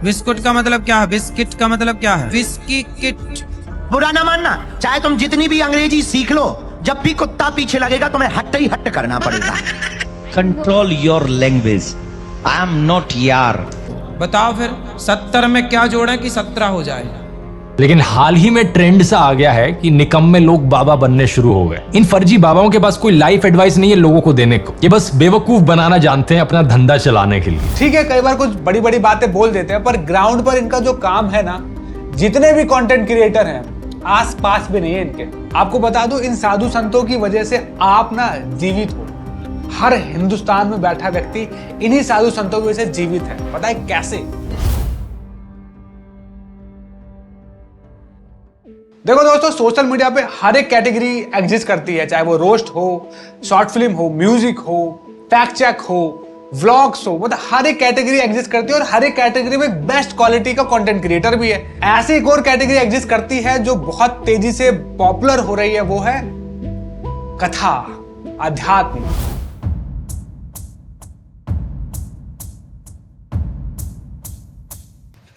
Biscuit का मतलब क्या है? बिस्किट का मतलब क्या है? Whisky kit. बुरा ना मानना, चाहे तुम जितनी भी अंग्रेजी सीख लो, जब भी कुत्ता पीछे लगेगा तुम्हें हट ही हट करना पड़ेगा। Control your language. I am not यार। बताओ फिर 70 में क्या जोड़े कि 17 हो जाए? लेकिन हाल ही में ट्रेंड सा आ गया है कि निकम्मे लोग बाबा बनने शुरू हो गए। इन फर्जी बाबाओं के पास कोई लाइफ एडवाइस नहीं है लोगों को देने को, ये बस बेवकूफ बनाना जानते हैं अपना धंधा चलाने के लिए। ठीक है, कई बार कुछ बड़ी बड़ी बातें बोल देते हैं, पर ग्राउंड पर इनका जो काम है ना, जितने भी कंटेंट क्रिएटर हैं आस पास भी नहीं है इनके। आपको बता दूं, इन साधु संतों की वजह से आप ना जीवित हो। हर हिंदुस्तान में बैठा व्यक्ति इन्हीं साधु संतों की वजह से जीवित है। पता है कैसे? देखो दोस्तों, सोशल मीडिया पे हर एक कैटेगरी एग्जिस्ट करती है, चाहे वो रोस्ट हो, शॉर्ट फिल्म हो, म्यूजिक हो, फैक्ट चेक हो, व्लॉग्स हो, मतलब हर एक कैटेगरी एग्जिस्ट करती है और हर एक कैटेगरी में बेस्ट क्वालिटी का कंटेंट क्रिएटर भी है। ऐसी एक और कैटेगरी एग्जिस्ट करती है जो बहुत तेजी से पॉपुलर हो रही है, वो है कथा, अध्यात्म।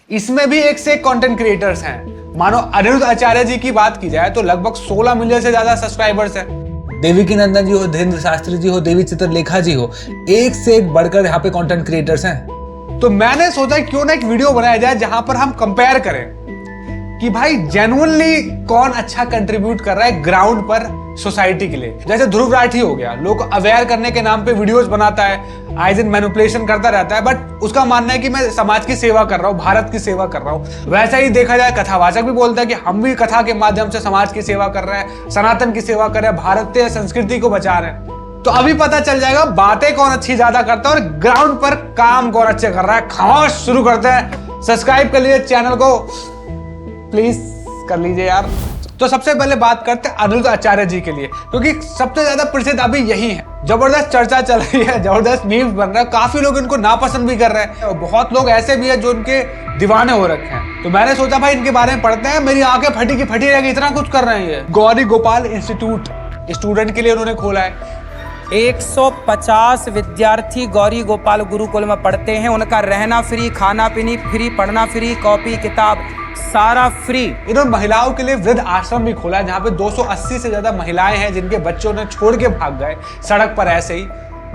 इसमें भी एक से एक कंटेंट क्रिएटर्स हैं। मानो अनिरुद्ध आचार्य जी की बात की जाए तो लगभग 16 मिलियन से ज्यादा सब्सक्राइबर्स हैं। देविकी नंदन जी हो, धीरेन्द्र शास्त्री जी हो, देवी चित्रलेखा जी हो, एक से एक बढ़कर यहाँ पे कंटेंट क्रिएटर्स हैं। तो मैंने सोचा क्यों ना एक वीडियो बनाया जाए जहां पर हम कंपेयर करें कि भाई जेन्युइनली कौन अच्छा कंट्रीब्यूट कर रहा है ग्राउंड पर सोसाइटी के लिए। जैसे ध्रुव राठी हो गया, लोग अवेयर करने के नाम पे वीडियोस बनाता है, आए दिन मैनिपुलेशन करता रहता है, बट उसका मानना है कि मैं समाज की सेवा कर रहा हूँ, भारत की सेवा कर रहा हूँ। वैसा ही देखा जाए, कथावाचक भी बोलता है कि हम भी कथा के माध्यम से समाज की सेवा कर रहे हैं, सनातन की सेवा कर रहे हैं, भारतीय संस्कृति को बचा रहे हैं। तो अभी पता चल जाएगा बातें कौन अच्छी ज्यादा करता है और ग्राउंड पर काम कौन अच्छे कर रहा है। खामोश शुरू करते हैं। सब्सक्राइब कर लीजिए चैनल को, प्लीज कर लीजिए यार। तो सबसे पहले बात करते हैं अनिरुद्ध आचार्य जी के लिए, क्योंकि सबसे ज्यादा प्रसिद्ध अभी यही है। जबरदस्त चर्चा चल रही है, जबरदस्त मीम्स बन रहा है, काफी लोग इनको नापसंद भी कर रहे हैं और बहुत लोग ऐसे भी हैं जो इनके दीवाने हो रखे हैं। तो मैंने सोचा भाई इनके बारे में पढ़ते हैं। मेरी आंखें फटी की फटी रहेगी, इतना कुछ कर रहे हैं ये। गौरी गोपाल इंस्टीट्यूट स्टूडेंट के लिए उन्होंने खोला है। 150 विद्यार्थी गौरी गोपाल गुरुकुल में पढ़ते हैं। उनका रहना फ्री, खाना पीनी फ्री, पढ़ना फ्री, कॉपी किताब सारा फ्री। इन्होंने महिलाओं के लिए वृद्ध आश्रम भी खोला है, जहाँ पे 280 से ज्यादा महिलाएं हैं जिनके बच्चों ने छोड़ के भाग गए सड़क पर ऐसे ही।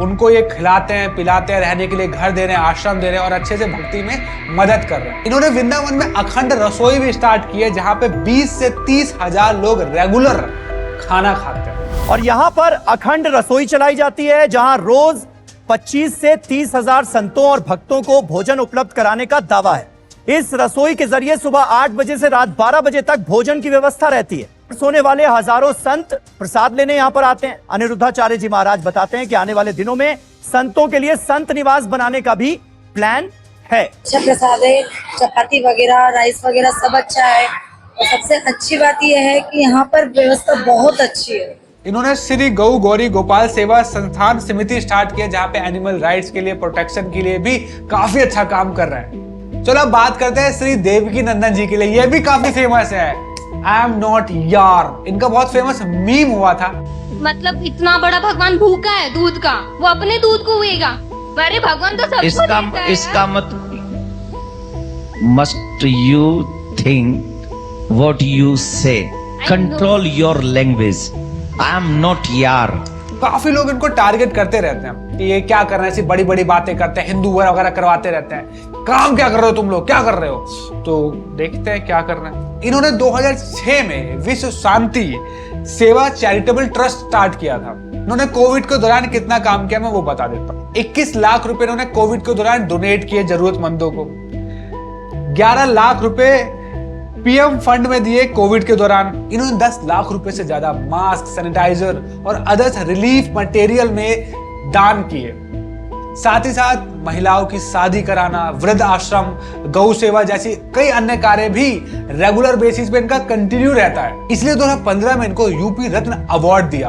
उनको ये खिलाते हैं, पिलाते हैं, रहने के लिए घर दे रहे हैं, आश्रम दे रहे हैं और अच्छे से भक्ति में मदद कर रहे हैं। इन्होंने वृंदावन में अखंड रसोई भी स्टार्ट की है, जहाँ पे 20 से 30 हजार लोग रेगुलर खाना खाते हैं। और यहाँ पर अखंड रसोई चलाई जाती है, जहाँ रोज 25 से 30 हजार संतों और भक्तों को भोजन उपलब्ध कराने का दावा है। इस रसोई के जरिए सुबह 8 बजे से रात 12 बजे तक भोजन की व्यवस्था रहती है। सोने वाले हजारों संत प्रसाद लेने यहाँ पर आते हैं। अनिरुद्धाचार्य जी महाराज बताते हैं कि आने वाले दिनों में संतों के लिए संत निवास बनाने का भी प्लान है। अच्छा प्रसाद है, चपाती वगैरह, राइस वगैरह सब अच्छा है। और सबसे अच्छी बात यह है कि यहाँ पर व्यवस्था बहुत अच्छी है। इन्होंने श्री गौ गौरी गोपाल सेवा संस्थान समिति स्टार्ट किया, जहाँ पे एनिमल राइट्स के लिए, प्रोटेक्शन के लिए भी काफी अच्छा काम कर रहे हैं। चलो अब बात करते हैं श्री देवकी नंदन जी के लिए। ये भी काफी फेमस है, आई एम नॉट यार। इनका बहुत फेमस मीम हुआ था। मतलब इतना बड़ा भगवान भूखा है दूध का, वो अपने दूध को हुएगा। अरे भगवान तो सबको देता है। इसका मत must you think what you say. Control your language. I am not यार। काफी लोग इनको टारगेट करते रहते हैं कि ये क्या कर रहे हैं, ऐसी बड़ी बड़ी बातें करते हैं, हिंदू वगैरह करवाते रहते हैं। काम क्या कर रहे हो तुम लोग, क्या कर रहे हो? तो देखते हैं क्या कर रहे हैं। इन्होंने 2006 में विश्व शांति सेवा चैरिटेबल ट्रस्ट स्टार्ट किया था। इन्होंने कोविड के दौरान कितना काम किया मैं वो बता देता हूँ। 21 लाख रुपए इन्होंने कोविड के दौरान डोनेट किए जरूरतमंदों को। 11 लाख रुपए पीएम फंड में दिए कोविड के दौरान। इन्होंने 10 लाख रुपए से ज्यादा मास्क, सैनिटाइजर और अदर्स रिलीफ मटेरियल में दान किए। साथ ही साथ महिलाओं की शादी कराना, वृद्ध आश्रम, गौ सेवा जैसी कई अन्य कार्य भी रेगुलर बेसिस पे इनका कंटिन्यू रहता है। इसलिए 2015 में इनको यूपी रत्न अवार्ड दिया।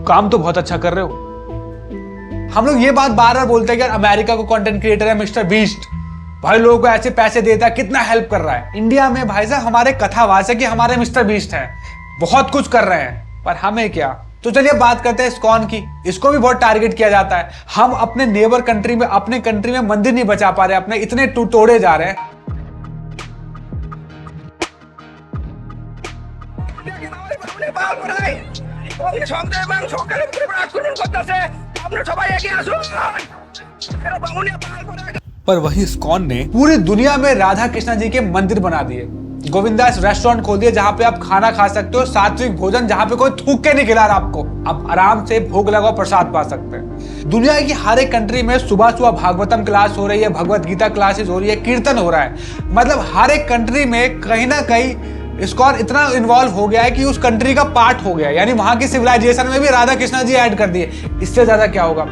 काम तो बहुत अच्छा कर रहे हो। हम लोग ये बात बार बार बोलते हैं कि अमेरिका को कंटेंट क्रिएटर है मिस्टर बीस्ट, भाई लोगों को ऐसे पैसे देता है, कितना हेल्प कर रहा है। इंडिया में भाई साहब हमारे कथावाचक हमारे मिस्टर बीस्ट हैं, बहुत कुछ कर रहे हैं, पर हमें क्या। तो चलिए बात करते हैं इस्कॉन की। इसको भी बहुत टारगेट किया जाता है। हम अपने नेबर कंट्री में, अपने कंट्री में मंदिर नहीं बचा पा रहे, अपने इतने तोड़े जा रहे हैं। पर वही इस्कॉन ने पूरी दुनिया में राधा कृष्णा जी के मंदिर बना दिए, गोविंदास रेस्टोरेंट खोल दिए जहां पे आप खाना खा सकते हो, सात्विक भोजन जहां पे कोई थूक के नहीं खिला रहा आपको, आप आराम से भोग लगाओ प्रसाद पा सकते हैं। दुनिया की हर एक कंट्री में सुबह सुबह भागवतम क्लास हो रही है, भगवत गीता क्लासेस हो रही है, कीर्तन हो रहा है। मतलब हर एक कंट्री में कहीं ना कहीं इस्कॉन इतना इन्वॉल्व हो गया है कि उस कंट्री का पार्ट हो गया है, यानी वहां की सिविलाइजेशन में भी राधा कृष्णा जी ऐड कर दिए। इससे ज्यादा क्या होगा।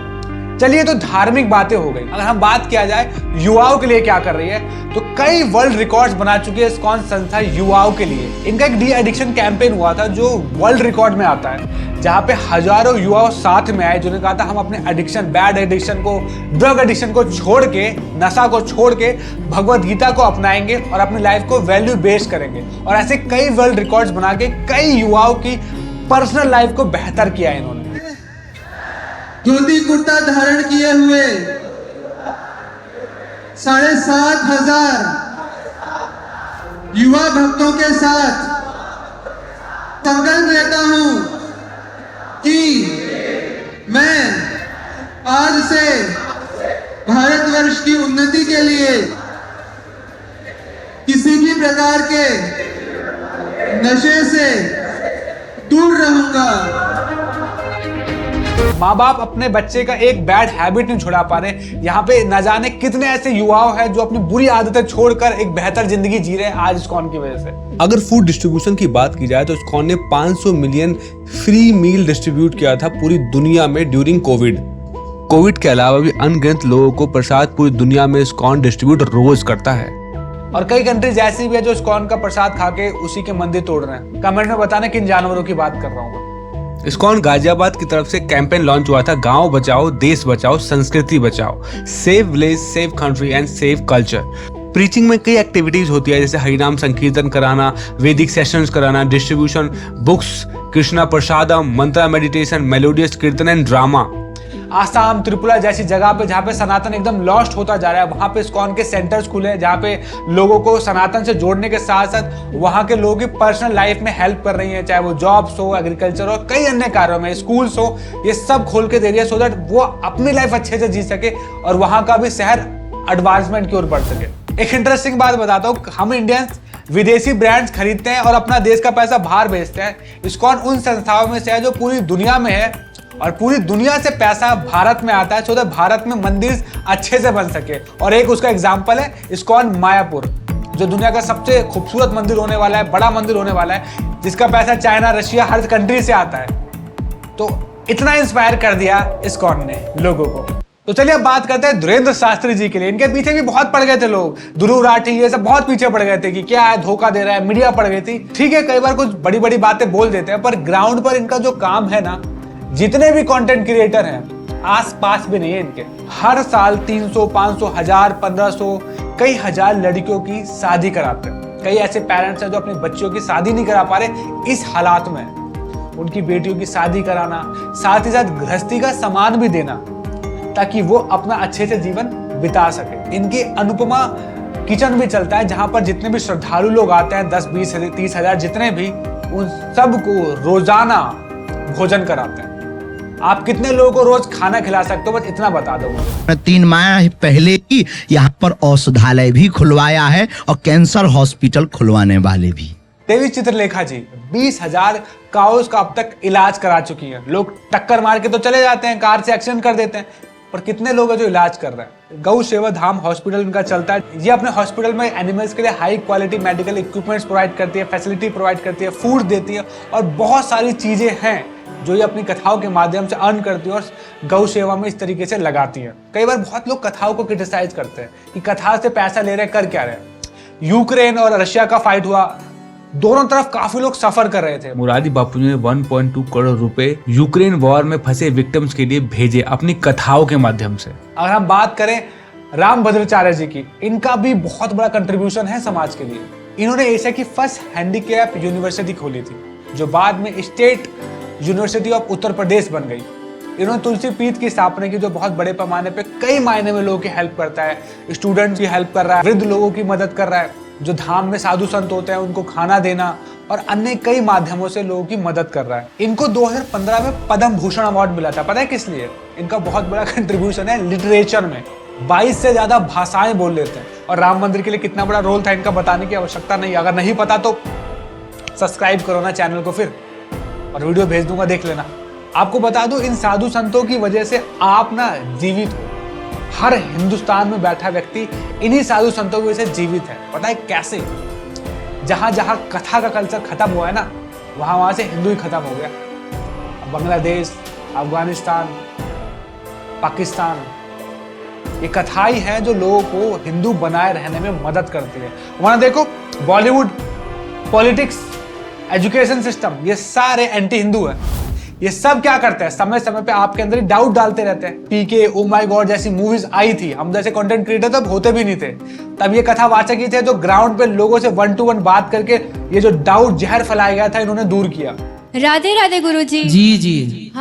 चलिए तो धार्मिक बातें हो गई, अगर हम बात किया जाए युवाओं के लिए क्या कर रही है, तो कई वर्ल्ड रिकॉर्ड्स बना चुकी है इस्कॉन संस्था युवाओं के लिए। इनका एक डी एडिक्शन कैंपेन हुआ था जो वर्ल्ड रिकॉर्ड में आता है, जहां पे हजारों युवा साथ में आए जिन्होंने कहा था हम अपने एडिक्शन, बैड एडिक्शन को, ड्रग एडिक्शन को छोड़ के, नशा को छोड़ के भगवत गीता को अपनाएंगे और अपनी लाइफ को वैल्यू बेस्ड करेंगे। और ऐसे कई वर्ल्ड रिकॉर्ड्स बना के कई युवाओं की पर्सनल लाइफ को बेहतर किया है इन्होंने। धोती कुर्ता धारण किए हुए 7,500 युवा भक्तों के साथ संकल्प लेता हूं कि मैं आज से भारतवर्ष की उन्नति के लिए किसी भी प्रकार के नशे से दूर रहूंगा। माँ बाप अपने बच्चे का एक बैड हैबिट नहीं छुड़ा पा रहे। यहाँ पे न जाने कितने ऐसे युवाओं हैं जो अपनी बुरी आदतें छोड़कर एक बेहतर जिंदगी जी रहे हैं आज इस्कॉन की वजह से। अगर फूड डिस्ट्रीब्यूशन की बात की जाए तो इस्कॉन ने 500 मिलियन फ्री मील डिस्ट्रीब्यूट किया था पूरी दुनिया में ड्यूरिंग कोविड के अलावा भी अनगिनत लोगों को प्रसाद पूरी दुनिया में इस्कॉन डिस्ट्रीब्यूट रोज करता है। और कई कंट्रीज ऐसी भी है जो इस्कॉन का प्रसाद खा के उसी के मंदिर तोड़ रहे हैं। कमेंट में बताना किन जानवरों की बात कर रहा हूँ। इस्कॉन गाजियाबाद की तरफ से कैंपेन लॉन्च हुआ था, गांव बचाओ देश बचाओ संस्कृति बचाओ, save village save country and save culture. Preaching में कई एक्टिविटीज होती है जैसे हरिनाम संकीर्तन कराना, वैदिक सेशंस कराना, डिस्ट्रीब्यूशन बुक्स, कृष्णा प्रसादम, मंत्रा मेडिटेशन, मेलोडियस कीर्तन एंड ड्रामा। आसाम, त्रिपुरा जैसी जगह पे जहाँ पे सनातन एकदम लॉस्ट होता जा रहा है, वहाँ पे इस्कॉन के सेंटर्स खुले हैं जहाँ पे लोगों को सनातन से जोड़ने के साथ साथ वहाँ के लोगों की पर्सनल लाइफ में हेल्प कर रही है, चाहे वो जॉब्स हो, एग्रीकल्चर हो, कई अन्य कार्यों में, स्कूल्स हो, ये सब खोल के दे रही है सो दैट वो अपनी लाइफ अच्छे से जी सके और वहाँ का भी शहर एडवांसमेंट की ओर बढ़ सके। एक इंटरेस्टिंग बात बताता हूँ, हम इंडियंस विदेशी ब्रांड्स खरीदते हैं और अपना देश का पैसा बाहर भेजते हैं। इस्कॉन उन संस्थाओं में से है जो पूरी दुनिया में है और पूरी दुनिया से पैसा भारत में आता है सो दैट भारत में मंदिर अच्छे से बन सके। और एक उसका एग्जांपल है इस्कॉन मायापुर, जो दुनिया का सबसे खूबसूरत मंदिर होने वाला है, बड़ा मंदिर होने वाला है, जिसका पैसा चाइना, रशिया, हर कंट्री से आता है। तो इतना इंस्पायर कर दिया इस्कॉन ने लोगों को। तो चलिए अब बात करते हैं धीरेन्द्र शास्त्री जी के लिए। इनके पीछे भी बहुत पड़ गए थे लोग, ध्रुव राठी ये सब बहुत पीछे पड़ गए थे कि क्या है, धोखा दे रहा है, मीडिया पड़ गई थी। ठीक है, कई बार कुछ बड़ी बड़ी बातें बोल देते हैं, पर ग्राउंड पर इनका जो काम है ना, जितने भी कंटेंट क्रिएटर हैं आस पास भी नहीं है इनके। हर साल 300, 500, 1000, 1500, कई हजार लड़कियों की शादी कराते हैं। कई ऐसे पेरेंट्स हैं जो अपने बच्चों की शादी नहीं करा पा रहे। इस हालात में उनकी बेटियों की शादी कराना, साथ ही साथ गृहस्थी का सामान भी देना ताकि वो अपना अच्छे से जीवन बिता सके। इनकी अनुपमा किचन भी चलता है जहां पर जितने भी श्रद्धालु लोग आते हैं, 10, 20, 30 हजार जितने भी, उन सबको रोजाना भोजन कराते हैं। आप कितने लोगों को रोज खाना खिला सकते हो, बस इतना बता दो मुझे। 3 माह पहले ही यहाँ पर औषधालय भी खुलवाया है और कैंसर हॉस्पिटल खुलवाने वाले भी। देवी चित्रलेखा जी 20,000 काउस का अब तक इलाज करा चुकी हैं। लोग टक्कर मार के तो चले जाते हैं, कार से एक्सीडेंट कर देते हैं, पर कितने लोग हैं जो इलाज कर रहे हैं। गौ सेवा धाम हॉस्पिटल इनका चलता है। ये अपने हॉस्पिटल में एनिमल्स के लिए high quality medical equipments provide करती है, फैसिलिटी प्रोवाइड करती है, फूड देती है और बहुत सारी चीजें हैं जो ये अपनी कथाओं के माध्यम से अर्न करती है और गौ सेवा में इस तरीके से लगाती है। कई बार बहुत लोग कथाओं को क्रिटिसाइज करते हैं कि कथा से पैसा ले रहे, कर क्या रहे। यूक्रेन और रशिया का फाइट हुआ, दोनों तरफ काफी लोग सफर कर रहे थे। मुरारी बापू ने 1.2 करोड़ रुपए यूक्रेन वॉर में फंसे विक्टिम्स के लिए भेजे अपनी कथाओं के माध्यम से। अगर हम बात करें रामभद्राचार्य जी की, इनका भी बहुत बड़ा कंट्रीब्यूशन है समाज के लिए। इन्होंने एशिया की फर्स्ट हैंडीकैप यूनिवर्सिटी खोली थी जो बाद में state university of Uttar Pradesh बन गई। इन्होंने तुलसी पीठ की स्थापना की जो बहुत बड़े पैमाने पे कई मायने में लोगों की हेल्प करता है, स्टूडेंट्स की हेल्प कर रहा है, वृद्ध लोगों की मदद कर रहा है। जो धाम में साधु संत होते हैं उनको खाना देना, और अन्य कई माध्यमों से लोगों की मदद कर रहा है। इनको 2015 में पद्म भूषण अवार्ड मिला था। पता है किस लिए? इनका बहुत बड़ा कंट्रीब्यूशन है लिटरेचर में। 22 से ज्यादा भाषाएं बोल लेते हैं। और राम मंदिर के लिए कितना बड़ा रोल था इनका बताने की आवश्यकता नहीं। अगर नहीं पता तो सब्सक्राइब करो ना चैनल को फिर, और वीडियो भेज दूंगा, देख लेना। आपको बता दूं, इन साधु संतों की वजह से आप ना जीवित हो। हर हिंदुस्तान में बैठा व्यक्ति इन्हीं साधु संतों की वजह से जीवित है। पता है कैसे? जहां जहां कथा का कल्चर खत्म हुआ है ना, वहां से हिंदू ही खत्म हो गया। बांग्लादेश, अफगानिस्तान, पाकिस्तान, ये कथा ही है जो लोगों को हिंदू बनाए रहने में मदद करती है। वहां देखो, बॉलीवुड, पॉलिटिक्स, एजुकेशन सिस्टम, ये सारे एंटी हिंदू है। ये सब क्या करते हैं? समय समय पे आपके अंदर डाउट डालते रहते हैं। पीके, ओ माय गॉड जैसी मूवीज आई थी, हम जैसे कंटेंट क्रिएटर तब होते भी नहीं थे। तब ये कथावाचक ही थे जो ग्राउंड पे लोगों से 1 to 1 बात करके ये जो डाउट जहर फैलाया गया था, इन्होंने दूर किया। राधे राधे गुरुजी। जी जी।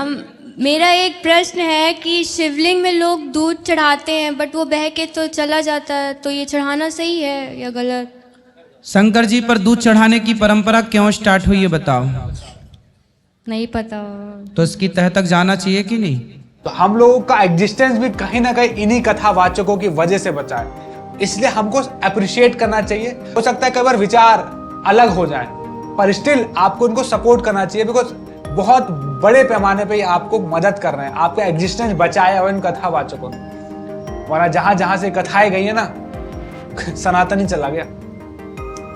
मेरा एक प्रश्न है कि शिवलिंग में लोग दूध चढ़ाते हैं बट वो बह के तो चला जाता है, तो ये चढ़ाना सही है या गलत? शंकर जी पर दूध चढ़ाने की परंपरा क्यों स्टार्ट हुई, ये बताओ। नहीं पता। तो इसकी तह तक जाना चाहिए कि नहीं? तो हम लोगों का एग्जिस्टेंस भी कहीं ना कहीं इन्हीं कथावाचकों की वजह से बचा है। इसलिए हमको अप्रिशिएट करना चाहिए। हो सकता है कई बार विचार अलग हो जाए, पर स्टिल आपको इनको सपोर्ट करना चाहिए, बिकॉज बहुत बड़े पैमाने पे आपको मदद कर रहे हैं। आपका एग्जिस्टेंस बचाया हुआ इन कथावाचकों ने। वरना जहां जहां से कथाएं गई है ना, सनातन ही चला गया।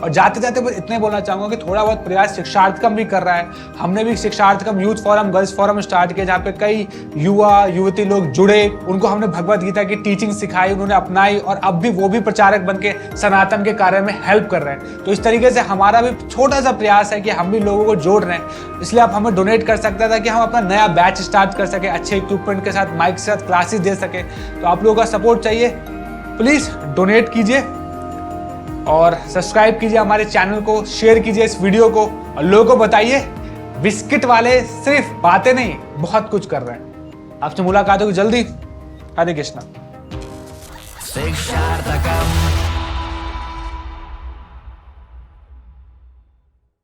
और जाते जाते बस इतने बोलना चाहूंगा कि थोड़ा बहुत प्रयास शिक्षार्थकम भी कर रहा है। हमने भी शिक्षार्थकम youth forum, girls forum start किया, जहाँ पे कई युवा युवती लोग जुड़े। उनको हमने भगवत गीता की टीचिंग सिखाई, उन्होंने अपनाई, और अब भी वो भी प्रचारक बन के सनातन के कार्य में हेल्प कर रहे हैं। तो इस तरीके से हमारा भी छोटा सा प्रयास है कि हम भी लोगों को जोड़ रहे हैं। इसलिए आप हमें डोनेट कर सकते हैं ताकि हम अपना नया बैच स्टार्ट कर सके, अच्छे इक्विपमेंट के साथ, माइक के साथ क्लासेस दे सके। तो आप लोगों का सपोर्ट चाहिए, प्लीज डोनेट कीजिए और सब्सक्राइब कीजिए हमारे चैनल को, शेयर कीजिए इस वीडियो को, और लोगों को बताइए बिस्किट वाले सिर्फ बातें नहीं, बहुत कुछ कर रहे हैं। आपसे मुलाकात होगी जल्दी। हरे कृष्णा।